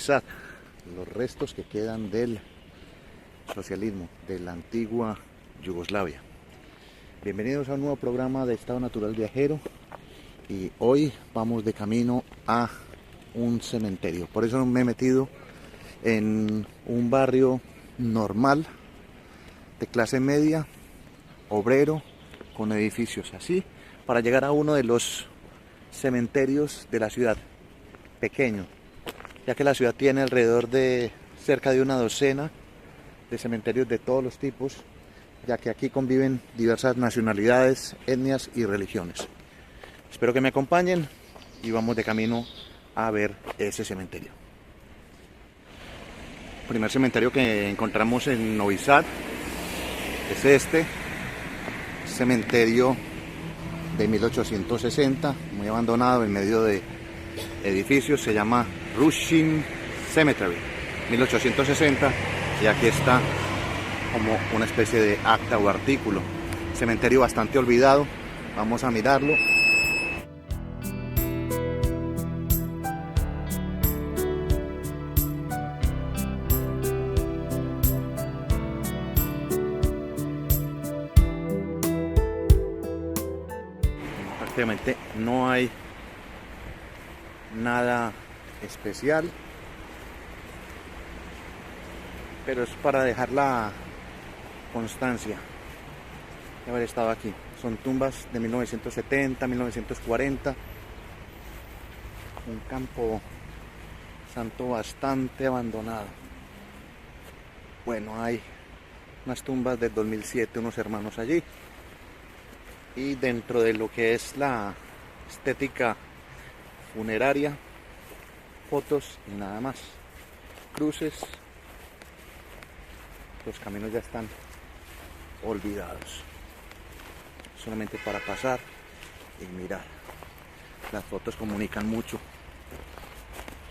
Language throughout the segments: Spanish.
Sad, los restos que quedan del socialismo, de la antigua Yugoslavia. Bienvenidos a un nuevo programa de Estado Natural Viajero y hoy vamos de camino a un cementerio. Por eso me he metido en un barrio normal, de clase media, obrero, con edificios así, para llegar a uno de los cementerios de la ciudad, pequeño, ya que la ciudad tiene alrededor de cerca de una docena de cementerios de todos los tipos, ya que aquí conviven diversas nacionalidades, etnias y religiones. Espero que me acompañen y vamos de camino a ver ese cementerio. El primer cementerio que encontramos en Novi Sad es este cementerio de 1860, muy abandonado en medio de edificios. Se llama Rushin Cemetery, 1860, y aquí está como una especie de acta o artículo. Cementerio bastante olvidado, vamos a mirarlo. Prácticamente no hay nada especial, pero es para dejar la constancia de haber estado aquí. Son tumbas de 1970, 1940, un campo santo bastante abandonado. Bueno, hay unas tumbas del 2007, unos hermanos allí, y dentro de lo que es la estética funeraria, fotos y nada más. Cruces, los caminos ya están olvidados, solamente para pasar y mirar. Las fotos comunican mucho,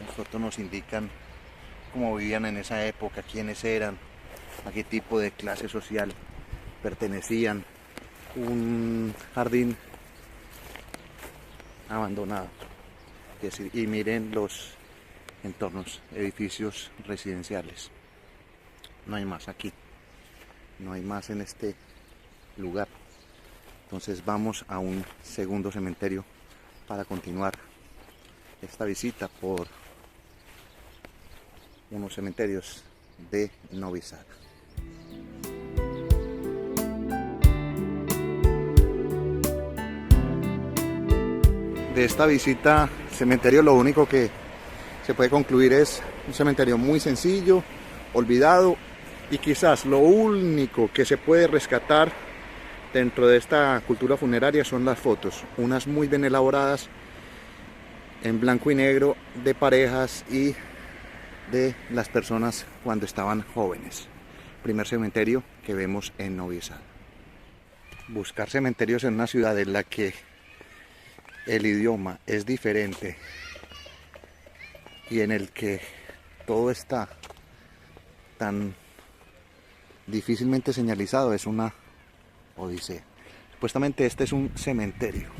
las fotos nos indican cómo vivían en esa época, quiénes eran, a qué tipo de clase social pertenecían. Un jardín abandonado, y miren los entornos, edificios residenciales. No hay más aquí, no hay más en este lugar. Entonces vamos a un segundo cementerio para continuar esta visita por unos cementerios de Novi Sad. De esta visita cementerio, lo único que se puede concluir es un cementerio muy sencillo, olvidado, y quizás lo único que se puede rescatar dentro de esta cultura funeraria son las fotos, unas muy bien elaboradas en blanco y negro, de parejas y de las personas cuando estaban jóvenes. Primer cementerio que vemos en Novi Sad. Buscar cementerios en una ciudad en la que el idioma es diferente y en el que todo está tan difícilmente señalizado es una odisea. Supuestamente este es un cementerio.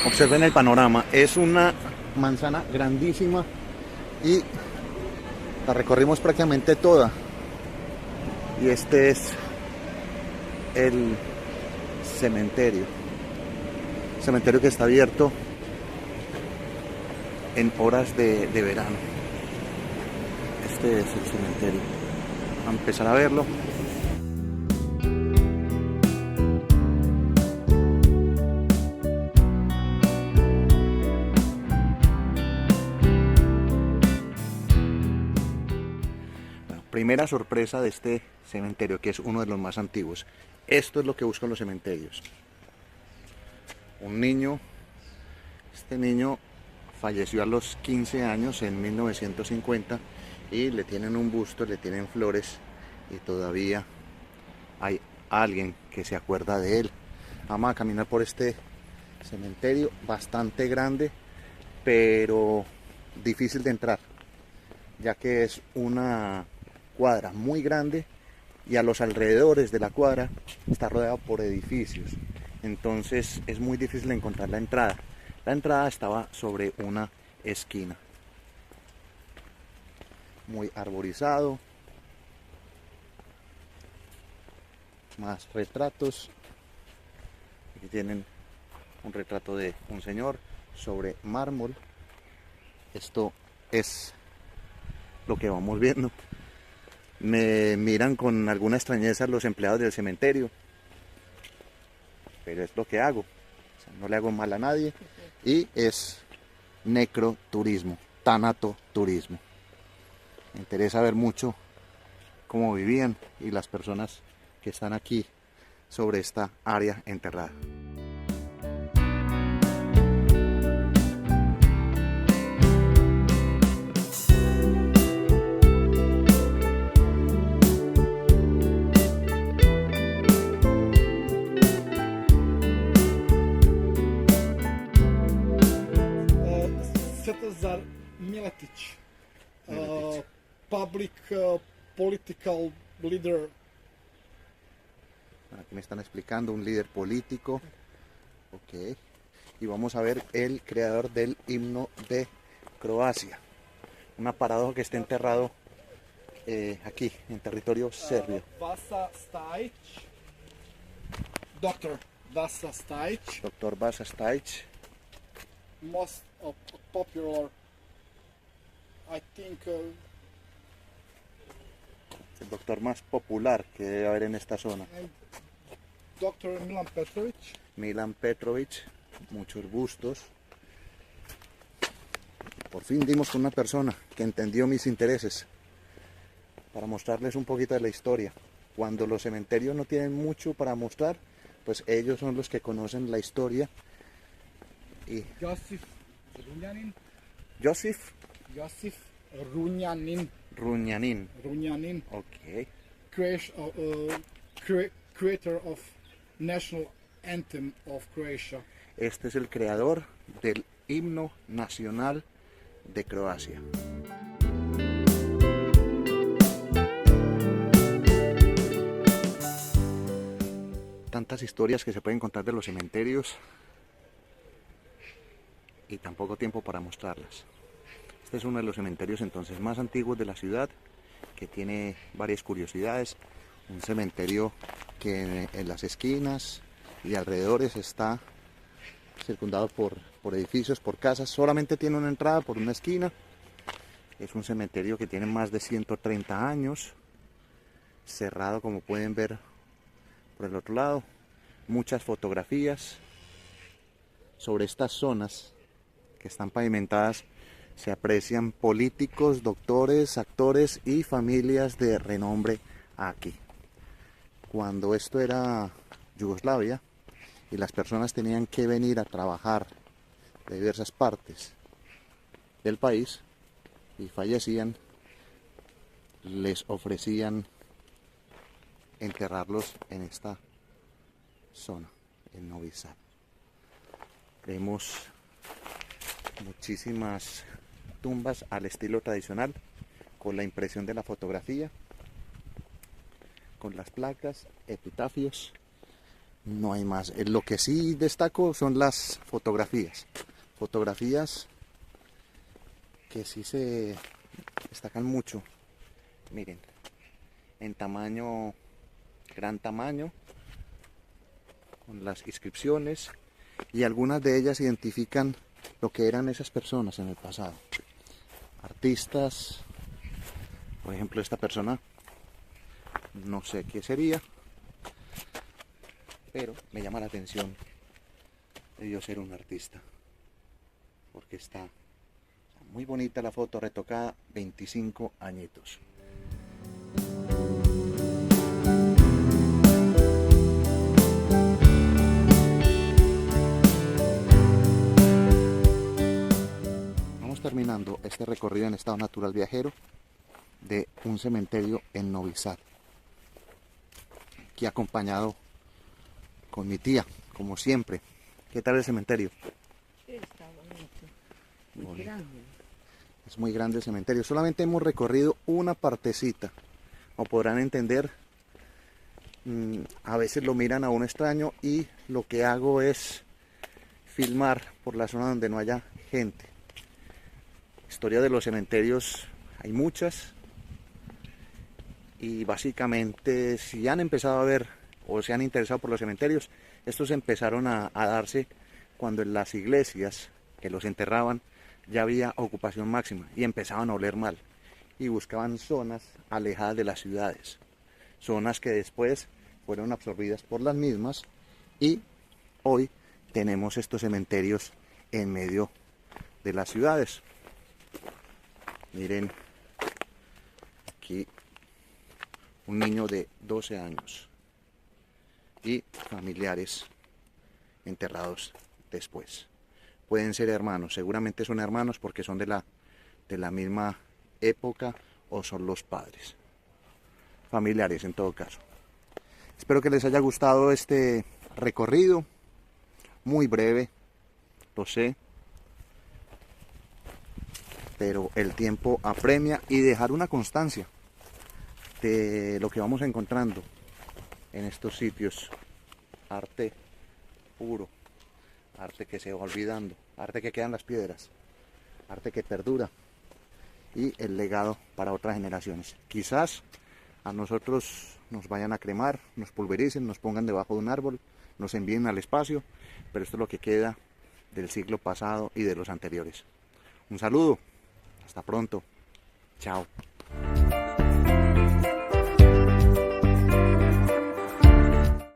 Observen el panorama, es una manzana grandísima y la recorrimos prácticamente toda, y este es el cementerio que está abierto en horas de verano. Este es el cementerio, vamos a empezar a verlo. Primera sorpresa de este cementerio, que es uno de los más antiguos. Esto es lo que buscan los cementerios. Un niño, este niño falleció a los 15 años en 1950 y le tienen un busto, le tienen flores y todavía hay alguien que se acuerda de él. Vamos a caminar por este cementerio bastante grande, pero difícil de entrar, ya que es una cuadra muy grande y a los alrededores de la cuadra está rodeado por edificios. Entonces es muy difícil encontrar la entrada. La entrada estaba sobre una esquina. Muy arborizado. Más retratos. Aquí tienen un retrato de un señor sobre mármol. Esto es lo que vamos viendo. Me miran con alguna extrañeza los empleados del cementerio, pero es lo que hago. O sea, no le hago mal a nadie. Y es necroturismo, tanatoturismo. Me interesa ver mucho cómo vivían y las personas que están aquí sobre esta área enterrada. Svetozar Miletić, public political leader. Aquí me están explicando un líder político. Ok. Y vamos a ver el creador del himno de Croacia. Una paradoja que está enterrado aquí, en territorio serbio. Vasa Stajić, Dr. Vasa Stajić, Doctor Vasa Stajić, most popular, I think, el doctor más popular que debe haber en esta zona. and Dr. Milan Petrović. Milan Petrović, muchos bustos. Por fin dimos con una persona que entendió mis intereses para mostrarles un poquito de la historia. Cuando los cementerios no tienen mucho para mostrar, pues ellos son los que conocen la historia. Y Josif Runjanin, Josif Josif Runjanin, Runjanin. Ok. Creator of National Anthem of Croatia. Este es el creador del himno nacional de Croacia. Tantas historias que se pueden contar de los cementerios y tan poco tiempo para mostrarlas. Este es uno de los cementerios entonces más antiguos de la ciudad, que tiene varias curiosidades. Un cementerio que en las esquinas y alrededores está circundado por edificios, por casas. Solamente tiene una entrada por una esquina. Es un cementerio que tiene más de 130 años, cerrado como pueden ver por el otro lado. Muchas fotografías sobre estas zonas que están pavimentadas. Se aprecian políticos, doctores, actores y familias de renombre aquí. Cuando esto era Yugoslavia y las personas tenían que venir a trabajar de diversas partes del país y fallecían, les ofrecían enterrarlos en esta zona, en Novi Sad. Vemos muchísimas tumbas al estilo tradicional, con la impresión de la fotografía, con las placas, epitafios. No hay más. Lo que sí destaco son las fotografías. Fotografías que sí se destacan mucho. Miren, en tamaño, gran tamaño, con las inscripciones, y algunas de ellas identifican lo que eran esas personas en el pasado. Artistas, por ejemplo esta persona, no sé qué sería, pero me llama la atención, debió ser un artista, porque está muy bonita la foto, retocada, 25 añitos. Terminando este recorrido en estado natural viajero de un cementerio en Novi Sad, aquí acompañado con mi tía, como siempre. ¿Qué tal el cementerio? Está bonito, muy grande. Es muy grande el cementerio. Solamente hemos recorrido una partecita o podrán entender, a veces lo miran a un extraño y lo que hago es filmar por la zona donde no haya gente. Historia de los cementerios hay muchas y básicamente si han empezado a ver o se han interesado por los cementerios, estos empezaron a darse cuando en las iglesias que los enterraban ya había ocupación máxima y empezaban a oler mal y buscaban zonas alejadas de las ciudades, zonas que después fueron absorbidas por las mismas y hoy tenemos estos cementerios en medio de las ciudades. Miren, aquí un niño de 12 años y familiares enterrados después. Pueden ser hermanos, seguramente son hermanos porque son de la misma época o son los padres. Familiares en todo caso. Espero que les haya gustado este recorrido, muy breve, lo sé, pero el tiempo apremia y dejar una constancia de lo que vamos encontrando en estos sitios. Arte puro, arte que se va olvidando, arte que queda en las piedras, arte que perdura y el legado para otras generaciones. Quizás a nosotros nos vayan a cremar, nos pulvericen, nos pongan debajo de un árbol, nos envíen al espacio, pero esto es lo que queda del siglo pasado y de los anteriores. Un saludo, hasta pronto, chao.